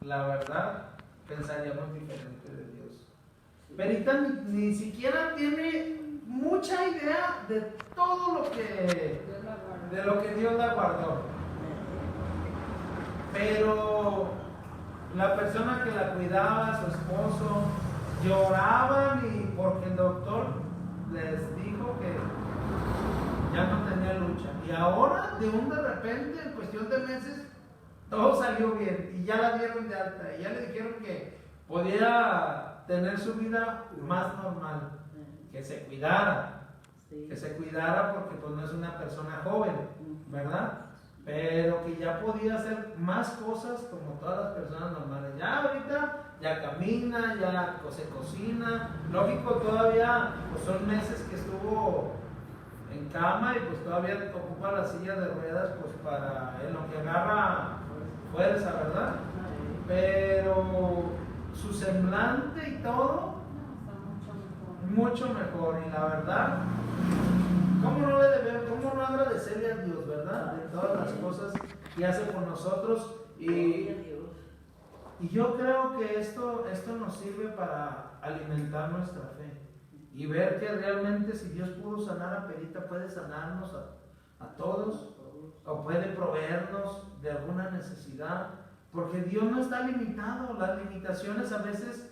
la verdad, pensaríamos diferente de Dios. Perita ni siquiera tiene mucha idea de todo lo que Dios la guardó. Pero la persona que la cuidaba, su esposo, lloraban porque el doctor les dijo que ya no tenía lucha. Y ahora, de repente, en cuestión de meses, todo salió bien y ya la dieron de alta. Y ya le dijeron que podía tener su vida más normal, que se cuidara. Que se cuidara porque pues no es una persona joven, ¿verdad? Pero que ya podía hacer más cosas como todas las personas normales. Ya ahorita ya camina, ya se cocina. Lógico, todavía pues son meses que estuvo en cama y pues todavía ocupa la silla de ruedas pues para en lo que agarra fuerza, ¿verdad? Pero su semblante y todo mucho mejor. Y la verdad, ¿cómo no agradecerle a Dios, verdad? De todas las cosas que hace por nosotros. Y yo creo que esto nos sirve para alimentar nuestra fe y ver que realmente si Dios pudo sanar a Perita, puede sanarnos a todos, o puede proveernos de alguna necesidad, porque Dios no está limitado. Las limitaciones a veces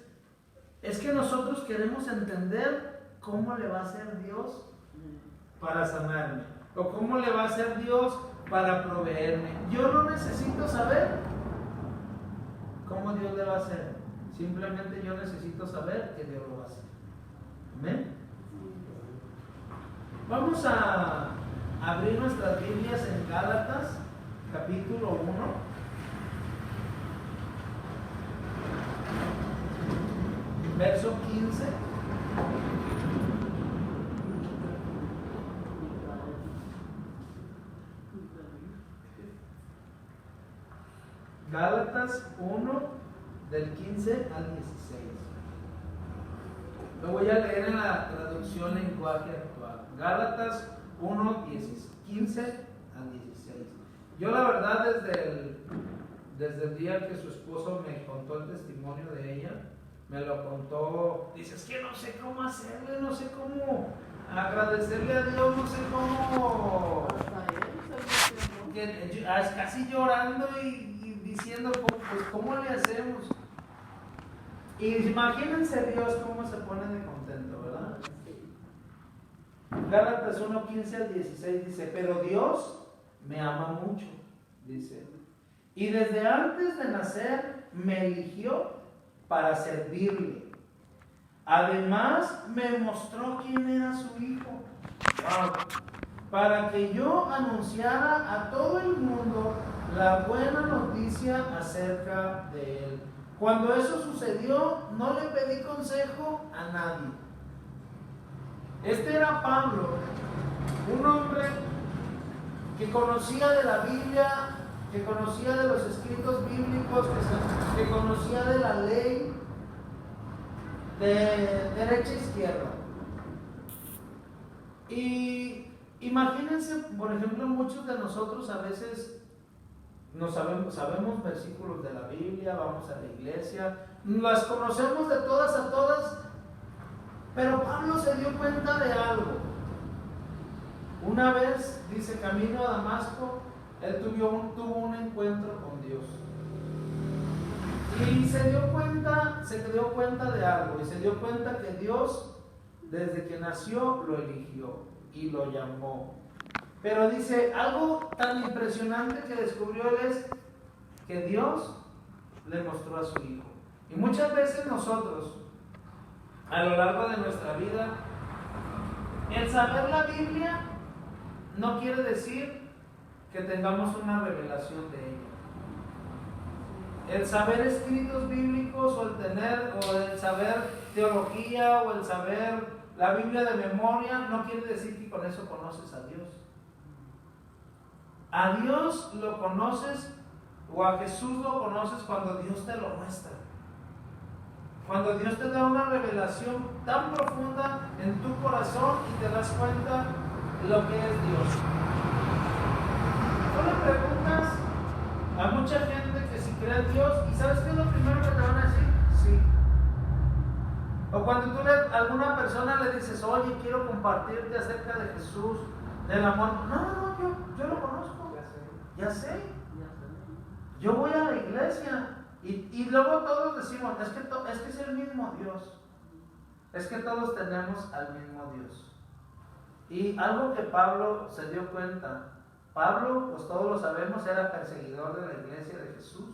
es que nosotros queremos entender cómo le va a hacer Dios para sanarme, o cómo le va a hacer Dios para proveerme. Yo no necesito saber cómo Dios le va a hacer, simplemente yo necesito saber que Dios lo va a hacer. Amén. Vamos a abrir nuestras Biblias en Gálatas, capítulo 1. Verso 15. Gálatas 1, del 15 al 16. Lo voy a leer en la traducción lenguaje actual. Gálatas 1, 15 al 16. Yo la verdad desde el día que su esposo me contó el testimonio de ella, me lo contó, dice, es que no sé cómo hacerle, no sé cómo agradecerle a Dios, no sé cómo, casi llorando y diciendo, pues cómo le hacemos. Y imagínense Dios cómo se pone de contento, ¿verdad? Gálatas 1, 15 al 16 dice, pero Dios me ama mucho, dice, y desde antes de nacer me eligió para servirle. Además me mostró quién era su hijo, para que yo anunciara a todo el mundo la buena noticia acerca de él. Cuando eso sucedió, no le pedí consejo a nadie. Este era Pablo, un hombre que conocía de la Biblia, que conocía de los escritos bíblicos, que conocía de la ley de derecha e izquierda. Y imagínense, por ejemplo, muchos de nosotros a veces no sabemos versículos de la Biblia, vamos a la iglesia, las conocemos de todas a todas, pero Pablo se dio cuenta de algo. Una vez, dice, camino a Damasco, él tuvo un encuentro con Dios. Y se dio cuenta de algo, y se dio cuenta que Dios, desde que nació, lo eligió y lo llamó. Pero dice, algo tan impresionante que descubrió él es que Dios le mostró a su hijo. Y muchas veces nosotros, a lo largo de nuestra vida, el saber la Biblia no quiere decir que tengamos una revelación de ella. El saber escritos bíblicos o el saber teología o el saber la Biblia de memoria no quiere decir que con eso conoces a Dios. A Dios lo conoces, o a Jesús lo conoces cuando Dios te lo muestra. Cuando Dios te da una revelación tan profunda en tu corazón y te das cuenta de lo que es Dios. Tú le preguntas a mucha gente que si crees Dios, ¿y sabes qué es lo primero que te van a decir? Sí. O cuando tú a alguna persona le dices, oye, quiero compartirte acerca de Jesús, del amor. No, yo lo conozco. Ya sé. Yo voy a la iglesia. Y luego todos decimos, es que es el mismo Dios. Es que todos tenemos al mismo Dios. Y algo que Pablo se dio cuenta, Pablo, pues todos lo sabemos, era perseguidor de la iglesia de Jesús.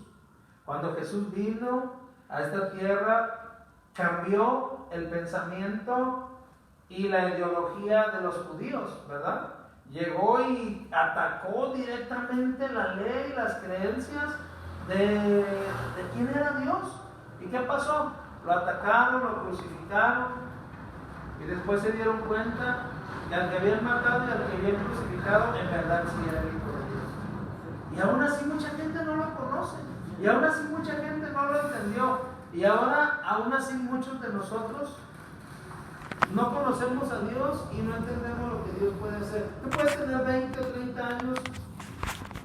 Cuando Jesús vino a esta tierra, cambió el pensamiento y la ideología de los judíos, ¿verdad? Llegó y atacó directamente la ley, las creencias de quién era Dios. ¿Y qué pasó? Lo atacaron, lo crucificaron y después se dieron cuenta que al que habían matado y al que habían crucificado en verdad sí era el Hijo de Dios. Y aún así mucha gente no lo conoce, y aún así mucha gente no lo entendió, y ahora aún así muchos de nosotros no conocemos a Dios y no entendemos lo que Dios puede hacer. Tú puedes tener 20 o 30 años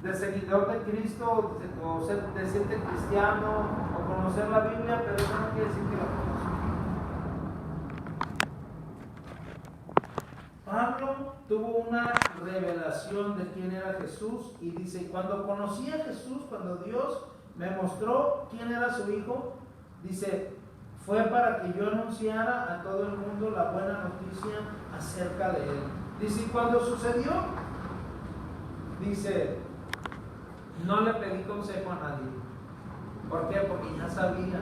de seguidor de Cristo, o decirte cristiano, o conocer la Biblia, pero eso no quiere decir que la conoces. Pablo tuvo una revelación de quién era Jesús y dice, cuando conocí a Jesús, cuando Dios me mostró quién era su Hijo, dice, fue para que yo anunciara a todo el mundo la buena noticia acerca de Él. Dice, y cuando sucedió, dice, no le pedí consejo a nadie. ¿Por qué? Porque ya sabía.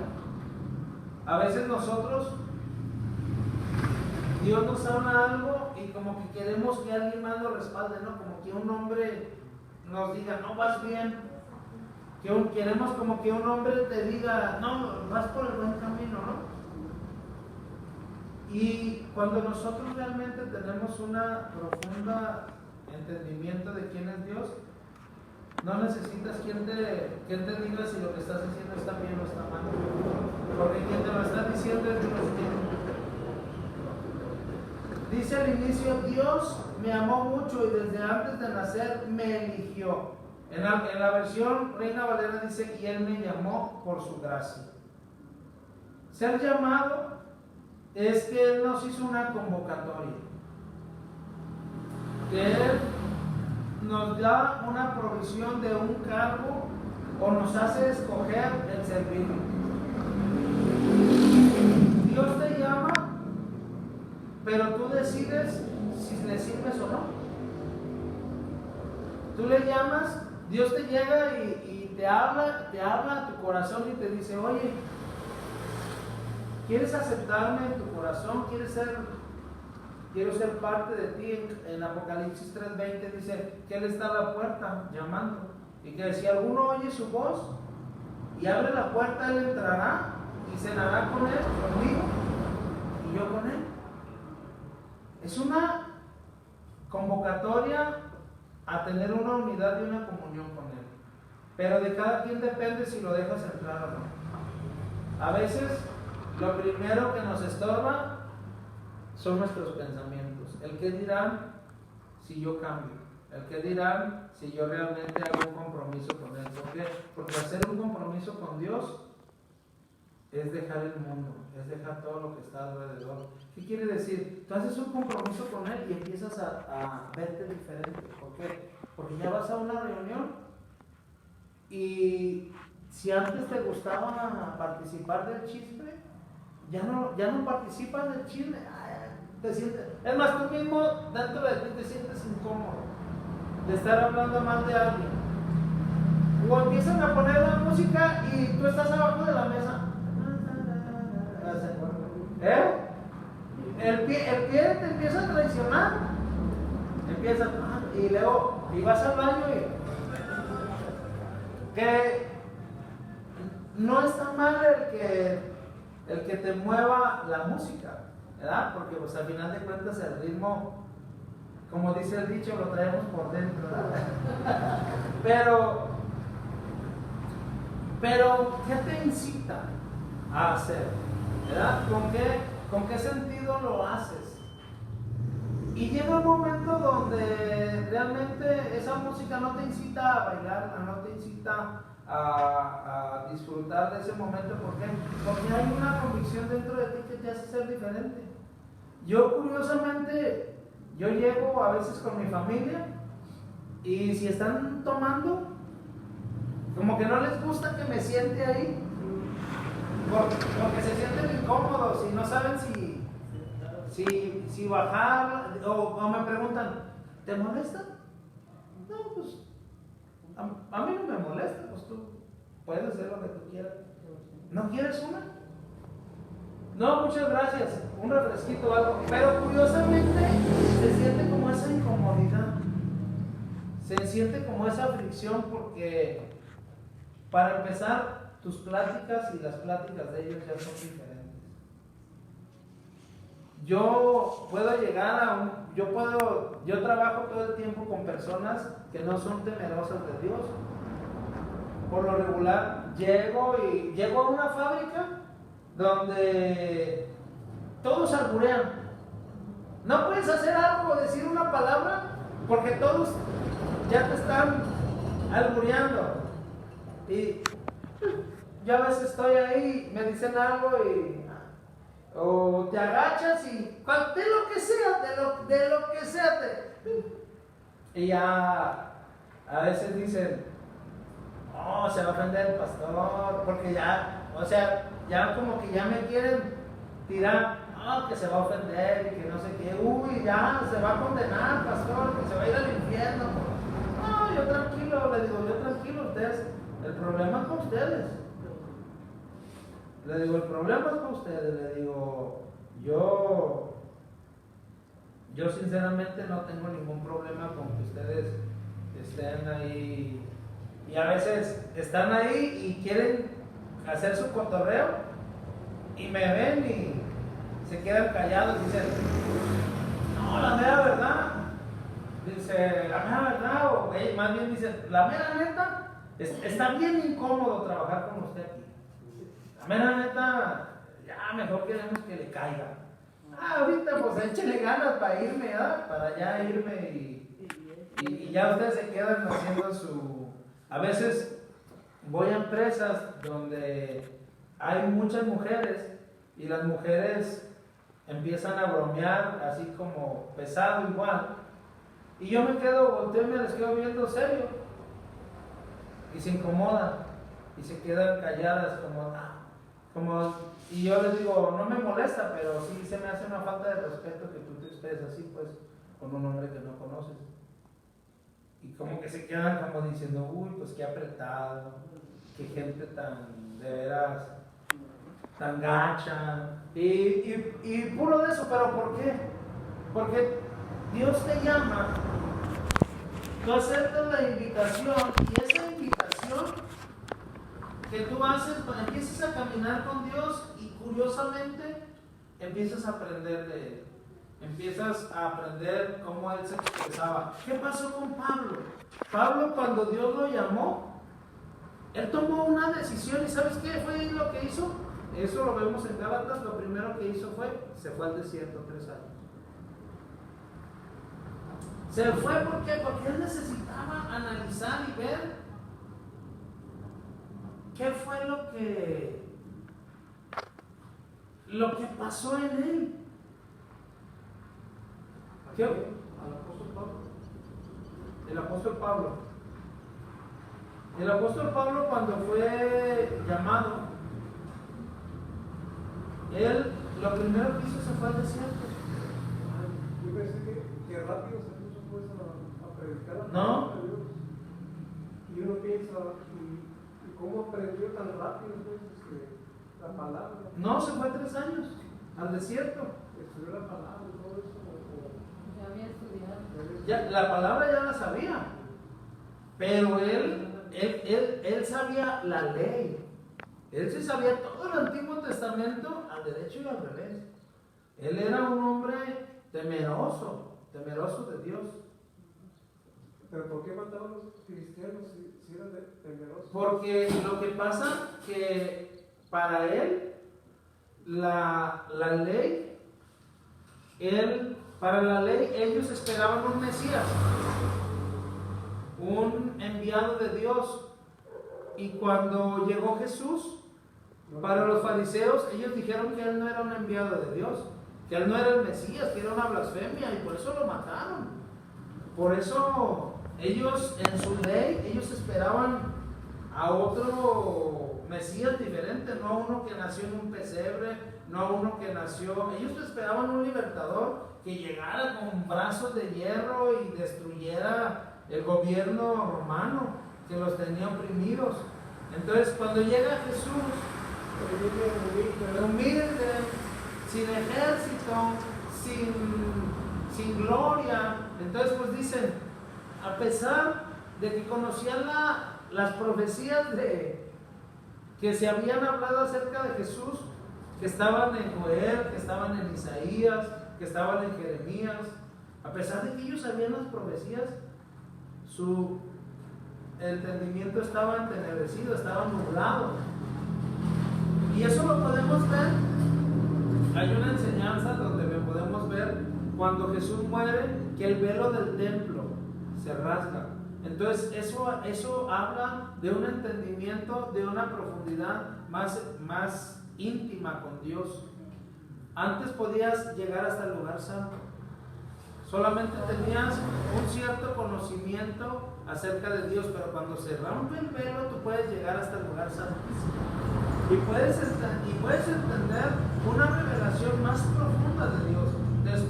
A veces nosotros, Dios nos habla algo y como que queremos que alguien más lo respalde, ¿no? Como que un hombre nos diga, no, vas bien. Queremos como que un hombre te diga, no, vas por el buen camino, ¿no? Y cuando nosotros realmente tenemos una profunda entendimiento de quién es Dios, no necesitas quien te diga si lo que estás diciendo está bien o está mal, porque quien te lo está diciendo es Dios mismo. Dice al inicio, Dios me amó mucho y desde antes de nacer me eligió. En la versión Reina Valera dice, y Él me llamó por su gracia. Ser llamado es que Él nos hizo una convocatoria, que Él nos da una provisión de un cargo o nos hace escoger el servirle. Dios te llama, pero tú decides si le sirves o no. Tú le llamas, Dios te llega y te habla a tu corazón y te dice, oye, ¿quieres aceptarme en tu corazón? Quiero ser parte de ti. En Apocalipsis 3:20 dice que Él está a la puerta llamando. Y que si alguno oye su voz y abre la puerta, Él entrará y cenará con Él, conmigo, y yo con Él. Es una convocatoria a tener una unidad y una comunión con Él. Pero de cada quien depende si lo dejas entrar o no. A veces lo primero que nos estorba son nuestros pensamientos. El que dirán si yo cambio. El que dirán si yo realmente hago un compromiso con Él. ¿Por qué? Porque hacer un compromiso con Dios es dejar el mundo, es dejar todo lo que está alrededor. ¿Qué quiere decir? Tú haces un compromiso con Él y empiezas a verte diferente. ¿Por qué? Porque ya vas a una reunión y si antes te gustaba participar del chisme, ya no participas del chisme. Te sientes, es más, tú mismo dentro de ti te sientes incómodo de estar hablando mal de alguien. O empiezan a poner la música y tú estás abajo de la mesa. El pie te empieza a traicionar. Y luego, y vas al baño que no está mal el que te mueva la música, ¿verdad? Porque pues al final de cuentas el ritmo, como dice el dicho, lo traemos por dentro, ¿verdad? Pero ¿qué te incita a hacer? ¿Verdad? ¿Con qué sentido lo haces? Y llega un momento donde realmente esa música no te incita a bailarla, no te incita a disfrutar de ese momento. ¿Por qué? Porque hay una convicción dentro de ti que te hace ser diferente. Yo curiosamente, yo llego a veces con mi familia y si están tomando, como que no les gusta que me siente ahí, porque se sienten incómodos y no saben si bajar, o me preguntan, ¿te molesta? No, pues a mí no me molesta, pues tú puedes hacer lo que tú quieras. ¿No quieres una? No, muchas gracias, un refresquito o algo. Pero curiosamente se siente como esa incomodidad, se siente como esa fricción, porque para empezar, tus pláticas y las pláticas de ellos ya son diferentes. Yo puedo llegar a yo trabajo todo el tiempo con personas que no son temerosas de Dios. Por lo regular, llego a una fábrica donde todos alburean. No puedes hacer algo, decir una palabra, porque todos ya te están albureando. Y yo a veces estoy ahí, me dicen algo o te agachas y de lo que sea, de lo que sea y ya a veces dicen, oh, se va a ofender el pastor, porque ya, o sea, ya como que ya me quieren tirar, oh, que se va a ofender y que no sé qué, uy, ya se va a condenar, pastor, que se va a ir al infierno. No, yo tranquilo, le digo, ustedes, el problema es con ustedes. Le digo, el problema es con ustedes. Le digo, yo sinceramente no tengo ningún problema con que ustedes estén ahí. Y a veces están ahí y quieren hacer su cotorreo y me ven y se quedan callados y dicen, no, la mera verdad. Dice, la mera verdad, o más bien dicen, la mera neta, está bien incómodo trabajar con usted aquí. La mera neta, ya mejor queremos que le caiga. Ahorita pues échele ganas para irme, ¿verdad? Para ya irme y ya ustedes se quedan haciendo A veces voy a empresas donde hay muchas mujeres y las mujeres empiezan a bromear así como pesado igual. Y yo me volteo y me les quedo viendo serio. Y se incomodan y se quedan calladas y yo les digo, no me molesta, pero sí se me hace una falta de respeto que tú estés así pues con un hombre que no conoces. Y como que se quedan como diciendo, uy, pues qué apretado, qué gente tan, de veras, tan gacha. Y puro de eso, pero ¿por qué? Porque Dios te llama, tú aceptas la invitación y esa invitación que tú haces, empiezas a caminar con Dios y curiosamente empiezas a aprender de Él. Empiezas a aprender cómo Él se expresaba. ¿Qué pasó con Pablo? Pablo, cuando Dios lo llamó, él tomó una decisión y ¿sabes qué fue lo que hizo? Eso lo vemos en Gálatas. Lo primero que hizo se fue al desierto 3 años. Se fue porque él necesitaba analizar y ver qué fue lo que pasó en él. ¿Qué? Al apóstol Pablo. El apóstol Pablo. El apóstol Pablo, cuando fue llamado, él lo primero que hizo se fue al desierto. Yo pensé que rápido se puso pues a predicar la palabra de Dios. Y uno piensa, ¿y cómo aprendió tan rápido pues, la palabra? No, se fue 3 años al desierto. Estudió la palabra y todo eso. Ya había estudiado. Ya, la palabra ya la sabía, pero él sabía la ley. Él sí sabía todo el Antiguo Testamento al derecho y al revés. Él era un hombre temeroso de Dios. ¿Pero por qué mataban los cristianos si eran temerosos? Porque lo que pasa que para él la ley, para la ley ellos esperaban un Mesías, un enviado de Dios, y cuando llegó Jesús, para los fariseos, ellos dijeron que él no era un enviado de Dios, que él no era el Mesías, que era una blasfemia, y por eso lo mataron. Por eso ellos en su ley, ellos esperaban a otro Mesías diferente, no a uno que nació en un pesebre, no a uno que nació, ellos esperaban un libertador que llegara con brazos de hierro y destruyera el gobierno romano que los tenía oprimidos. Entonces cuando llega Jesús, humilde, sin ejército, sin gloria, entonces pues dicen, a pesar de que conocían las profecías que se habían hablado acerca de Jesús, que estaban en Joel, que estaban en Isaías, que estaban en Jeremías, a pesar de que ellos sabían las profecías, su entendimiento estaba entenebrecido, estaba nublado. Y eso lo podemos ver. Hay una enseñanza donde podemos ver cuando Jesús muere, que el velo del templo se rasga. Entonces eso habla de un entendimiento, de una profundidad más íntima con Dios. Antes podías llegar hasta el lugar santo, solamente tenías un cierto conocimiento acerca de Dios, pero cuando se rompe el velo tú puedes llegar hasta el lugar santísimo y puedes entender una revelación más profunda de Dios. Entonces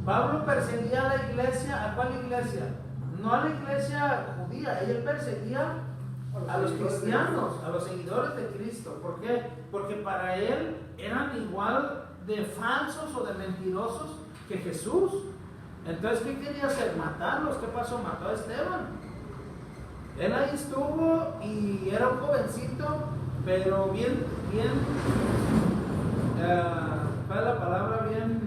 Pablo perseguía a la iglesia. ¿A cuál iglesia? No a la iglesia judía, él perseguía a los cristianos, a los seguidores de Cristo. ¿Por qué? Porque para él eran igual de falsos o de mentirosos que Jesús. Entonces, ¿qué quería hacer? Matarlos. ¿Qué pasó? Mató a Esteban. Él ahí estuvo y era un jovencito, pero ¿cuál es la palabra? Bien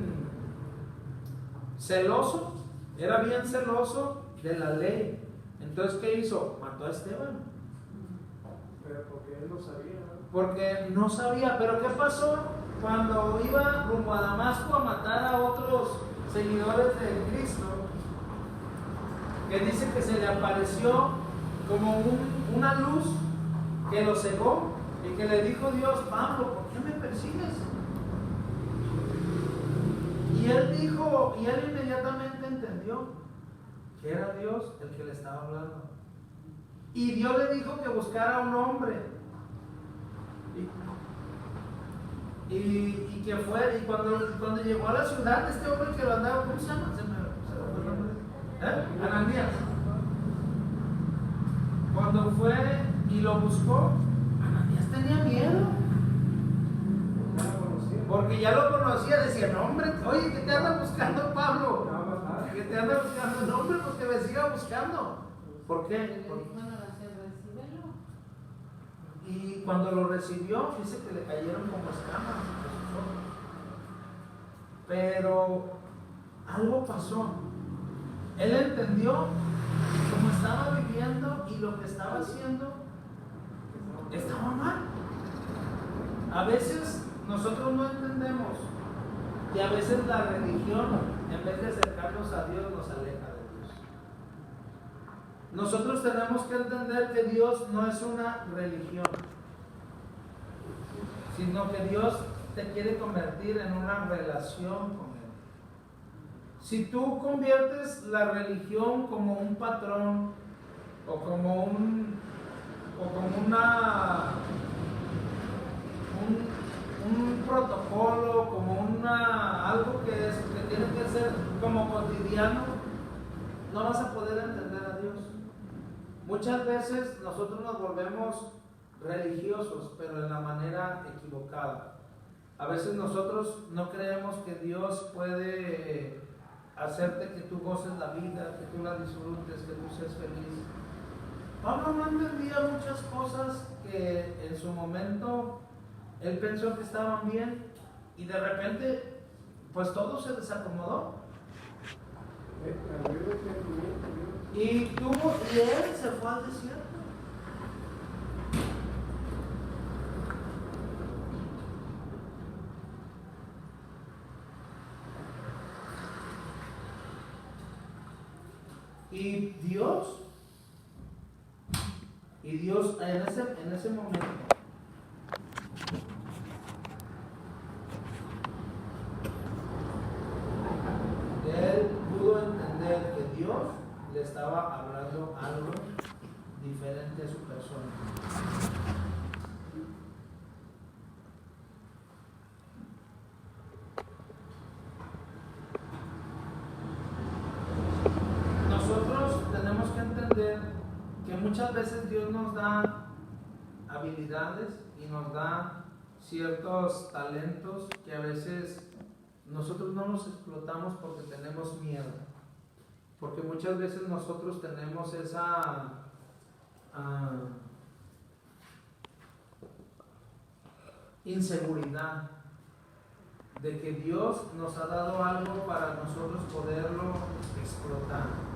celoso. Era bien celoso de la ley. Entonces, ¿qué hizo? Mató a Esteban. Pero porque él no sabía, ¿no? Porque no sabía. Pero ¿qué pasó cuando iba rumbo a Damasco a matar a otros seguidores de Cristo? Que dice que se le apareció como una luz que lo cegó y que le dijo Dios: Pablo, ¿por qué me persigues? Y él inmediatamente entendió que era Dios el que le estaba hablando. Y Dios le dijo que buscara a un hombre. Y que fue, y cuando llegó a la ciudad, este hombre que lo andaba, ¿cómo se llama? Se me fue el nombre. Ananías. Cuando fue y lo buscó, Ananías tenía miedo. Porque ya lo conocía, decía: no, hombre, oye, ¿qué te anda buscando Pablo? ¿Qué te anda buscando? No, hombre, pues que me siga buscando. ¿Por qué? Y cuando lo recibió, dice que le cayeron como escamas. Pero algo pasó. Él entendió cómo estaba viviendo y lo que estaba haciendo estaba mal. A veces nosotros no entendemos que a veces la religión, en vez de acercarnos a Dios, nos aleja de Dios. Nosotros tenemos que entender que Dios no es una religión, sino que Dios te quiere convertir en una relación con Él. Si tú conviertes la religión como un patrón o como un protocolo, como algo que tiene que ser como cotidiano, no vas a poder entender a Dios. Muchas veces nosotros nos volvemos religiosos, pero de la manera equivocada. A veces nosotros no creemos que Dios puede hacerte que tú goces la vida, que tú la disfrutes, que tú seas feliz. Pablo no entendía muchas cosas que en su momento él pensó que estaban bien y de repente pues todo se desacomodó. Y él se fue al desierto. Y Dios Y Dios en ese momento él pudo entender que Dios le estaba hablando algo diferente a su persona. Nosotros tenemos que entender que muchas veces Dios nos da habilidades y nos da ciertos talentos que a veces nosotros no los explotamos porque tenemos miedo, porque muchas veces nosotros tenemos esa inseguridad de que Dios nos ha dado algo para nosotros poderlo explotar.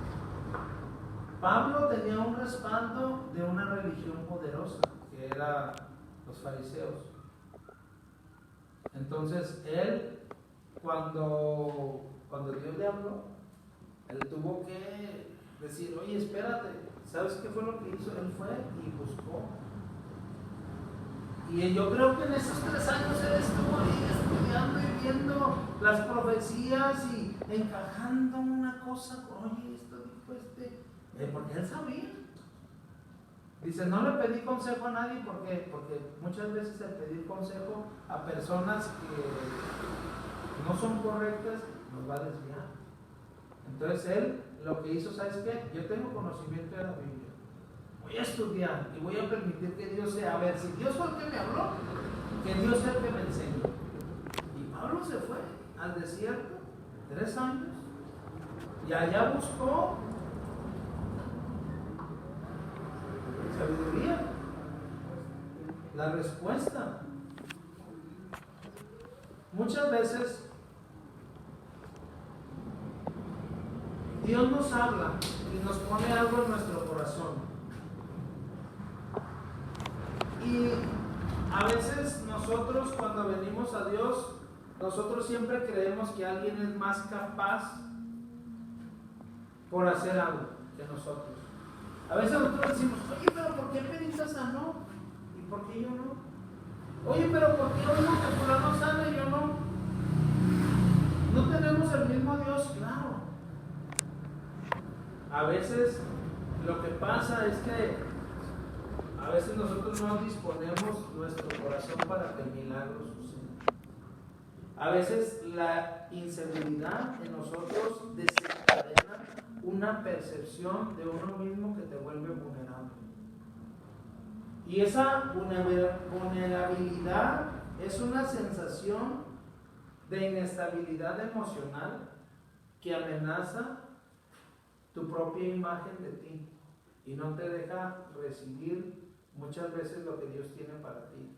Pablo tenía un respaldo de una religión poderosa, que era los fariseos. Entonces él, cuando Dios le habló, él tuvo que decir, oye, espérate, ¿sabes qué fue lo que hizo? Él fue y buscó. Y yo creo que en esos 3 años él estuvo ahí estudiando y viendo las profecías y encajando una cosa con, oye, esto dijo porque él sabía. Dice, no le pedí consejo a nadie, porque muchas veces el pedir consejo a personas que no son correctas nos va a desviar. Entonces él lo que hizo, ¿sabes qué? Yo tengo conocimiento de la Biblia, voy a estudiar y voy a permitir que Dios sea, a ver, si Dios fue el que me habló, que Dios sea el que me enseñe. Y Pablo se fue al desierto 3 años y allá buscó sabiduría, la respuesta. Muchas veces Dios nos habla y nos pone algo en nuestro corazón, y a veces nosotros cuando venimos a Dios, nosotros siempre creemos que alguien es más capaz por hacer algo que nosotros. A veces nosotros decimos, oye, pero ¿por qué Perita no? ¿Y por qué yo no? Oye, pero ¿por qué uno que fulano sana y yo no? No tenemos el mismo Dios, claro. A veces lo que pasa es que a veces nosotros no disponemos nuestro corazón para que el milagro suceda. A veces la inseguridad en nosotros desencadena una percepción de uno mismo que te vuelve vulnerable. Y esa vulnerabilidad es una sensación de inestabilidad emocional que amenaza tu propia imagen de ti y no te deja recibir muchas veces lo que Dios tiene para ti.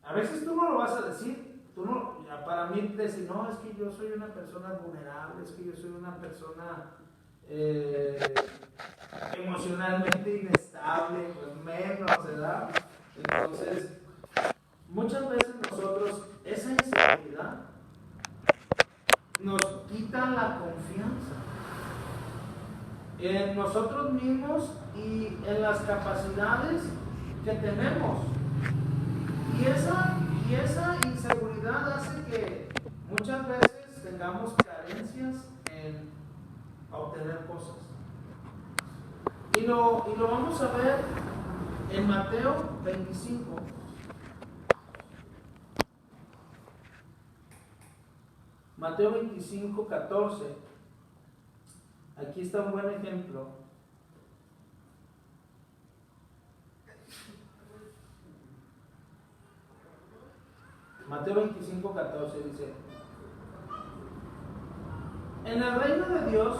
A veces tú no lo vas a decir. Tú no, para mí decir, no, es que yo soy una persona vulnerable, es que yo soy una persona emocionalmente inestable, pues menos, ¿verdad? Entonces, muchas veces nosotros, esa inseguridad nos quita la confianza en nosotros mismos y en las capacidades que tenemos. Y esa inseguridad hace que muchas veces tengamos carencias en obtener cosas. Y lo vamos a ver en Mateo 25. Mateo 25, 14. Aquí está un buen ejemplo. Mateo 25, 14 dice: en el reino de Dios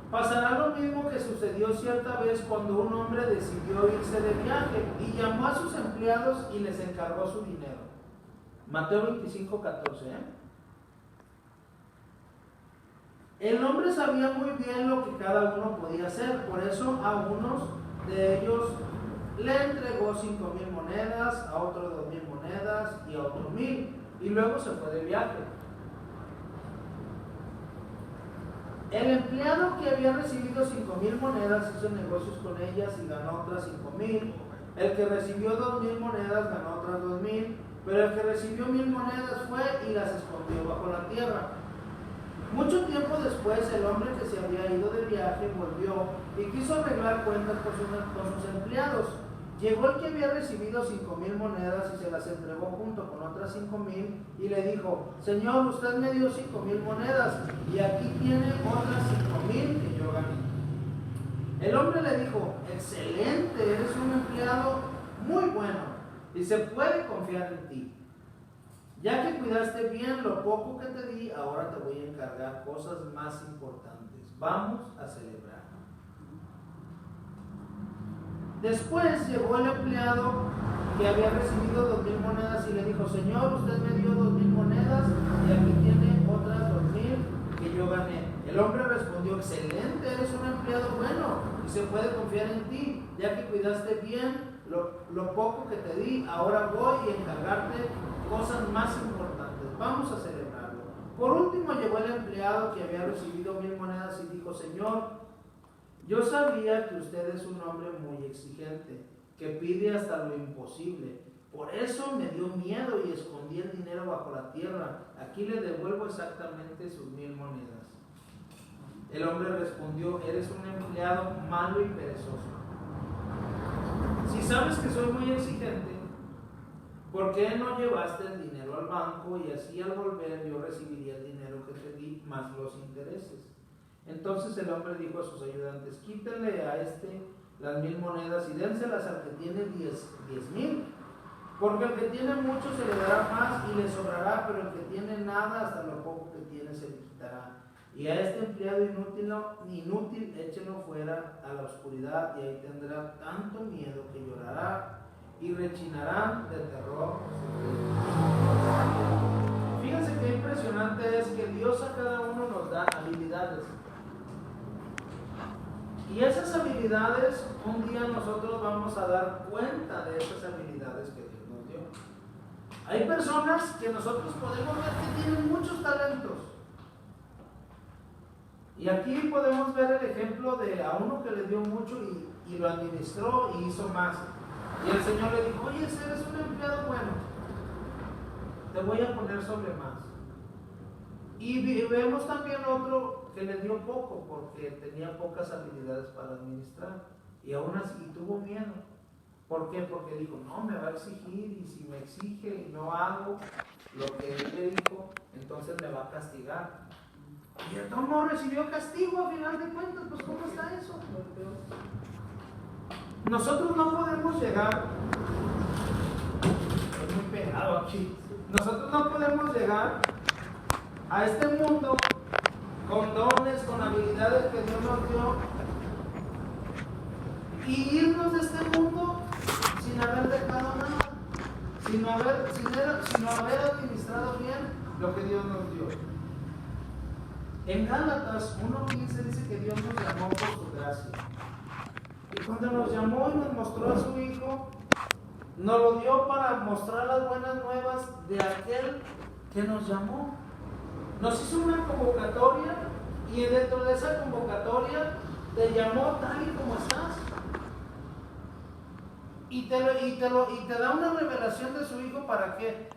pasará lo mismo que sucedió cierta vez cuando un hombre decidió irse de viaje y llamó a sus empleados y les encargó su dinero. Mateo 25, 14. El hombre sabía muy bien lo que cada uno podía hacer, por eso a unos de ellos le entregó 5,000 monedas, a otro 2,000 monedas y a otro 1,000, y luego se fue de viaje. El empleado que había recibido 5,000 monedas hizo negocios con ellas y ganó otras 5,000. El que recibió 2,000 monedas ganó otras 2,000. Pero el que recibió 1,000 monedas fue y las escondió bajo la tierra. Mucho tiempo después, el hombre que se había ido de viaje volvió y quiso arreglar cuentas con sus empleados. Llegó el que había recibido 5,000 monedas y se las entregó junto con otras 5,000 y le dijo: Señor, usted me dio 5,000 monedas y aquí tiene otras 5,000 que yo gané. El hombre le dijo: excelente, eres un empleado muy bueno y se puede confiar en ti. Ya que cuidaste bien lo poco que te di, ahora te voy a encargar cosas más importantes. Vamos a celebrar. Después llegó el empleado que había recibido 2,000 monedas y le dijo: Señor, usted me dio 2,000 monedas y aquí tiene otras 2,000 que yo gané. El hombre respondió: excelente, eres un empleado bueno y se puede confiar en ti. Ya que cuidaste bien lo poco que te di, ahora voy a encargarte cosas más importantes. Vamos a celebrarlo. Por último llegó el empleado que había recibido 1,000 monedas y dijo: Señor, yo sabía que usted es un hombre muy exigente, que pide hasta lo imposible. Por eso me dio miedo y escondí el dinero bajo la tierra. Aquí le devuelvo exactamente sus 1,000 monedas. El hombre respondió: eres un empleado malo y perezoso. Si sabes que soy muy exigente, ¿por qué no llevaste el dinero al banco y así al volver yo recibiría el dinero que te di más los intereses? Entonces el hombre dijo a sus ayudantes: quítenle a las 1,000 monedas y dénselas al que tiene 10,000. Porque el que tiene mucho se le dará más y le sobrará, pero el que tiene nada, hasta lo poco que tiene se le quitará. Y a este empleado inútil échenlo fuera a la oscuridad y ahí tendrá tanto miedo que llorará y rechinarán de terror. Fíjense qué impresionante es que Dios a cada uno nos da habilidades. Y esas habilidades, un día nosotros vamos a dar cuenta de esas habilidades que Dios nos dio. Hay personas que nosotros podemos ver que tienen muchos talentos. Y aquí podemos ver el ejemplo de a uno que le dio mucho y lo administró y hizo más. Y el Señor le dijo: oye, eres un empleado bueno, te voy a poner sobre más. Y vemos también otro que le dio poco porque tenía pocas habilidades para administrar y aún así tuvo miedo. ¿Por qué? Porque dijo: no, me va a exigir y si me exige y no hago lo que él me dijo, entonces me va a castigar. Y el no recibió castigo a final de cuentas. Pues ¿cómo está eso? Nosotros no podemos llegar, es muy pegado aquí, nosotros no podemos llegar a este mundo con dones, con habilidades que Dios nos dio y irnos de este mundo sin haber dejado nada, sin haber administrado bien lo que Dios nos dio. En Gálatas 1:15 dice que Dios nos llamó por su gracia. Y cuando nos llamó y nos mostró a su Hijo, nos lo dio para mostrar las buenas nuevas de aquel que nos llamó. Nos hizo una convocatoria y dentro de esa convocatoria te llamó tal y como estás. Y te da una revelación de su Hijo. ¿Para qué?